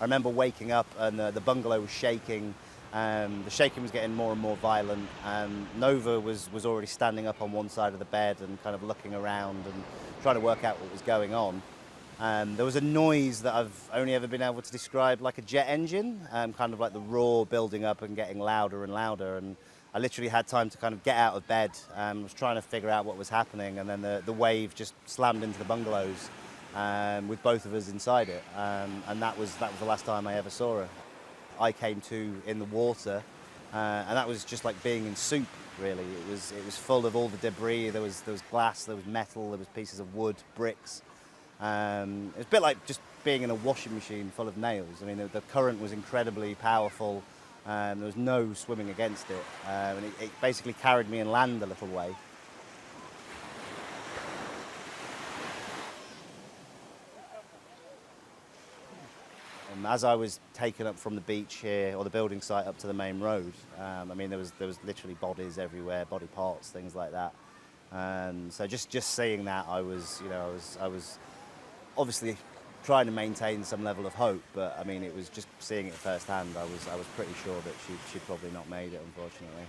I remember waking up and the bungalow was shaking. The shaking was getting more and more violent. Nova was already standing up on one side of the bed and kind of looking around and trying to work out what was going on. There was a noise that I've only ever been able to describe like a jet engine, kind of like the roar building up and getting louder and louder. And I literally had time to kind of get out of bed. Was trying to figure out what was happening, and then the wave just slammed into the bungalows with both of us inside it. And that was the last time I ever saw her. I came to in the water, and that was just like being in soup. Really, it was full of all the debris. There was glass, there was metal, there was pieces of wood, bricks. It was a bit like just being in a washing machine full of nails. I mean, the current was incredibly powerful. There was no swimming against it, and it basically carried me inland a little way. As I was taken up from the beach here, or the building site, up to the main road, I mean, there was literally bodies everywhere, body parts, things like that. So just seeing that, I was obviously trying to maintain some level of hope, but I mean, it was just seeing it firsthand. I was pretty sure that she'd probably not made it, unfortunately.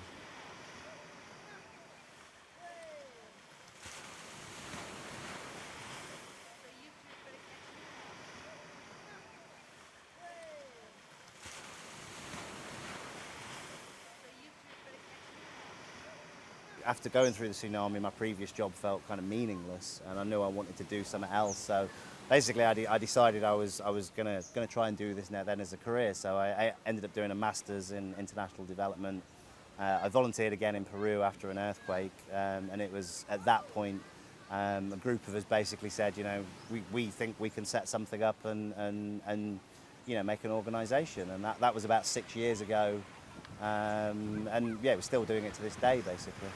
After going through the tsunami, my previous job felt kind of meaningless, and I knew I wanted to do something else. So basically, I decided I was gonna try and do this now then as a career. So I ended up doing a master's in international development. I volunteered again in Peru after an earthquake, and it was at that point a group of us basically said, we think we can set something up and make an organisation, and that was about 6 years ago. And yeah, we're still doing it to this day, basically.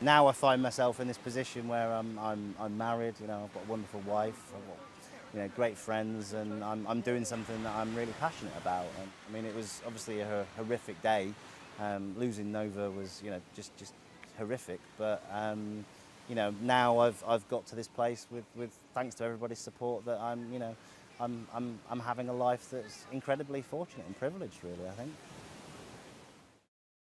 Now I find myself in this position where I'm married. I've got a wonderful wife. I've got great friends, and I'm doing something that I'm really passionate about. And, I mean, it was obviously a horrific day. Losing Nova was just horrific, but now I've got to this place with thanks to everybody's support that I'm having a life that's incredibly fortunate and privileged, really, I think.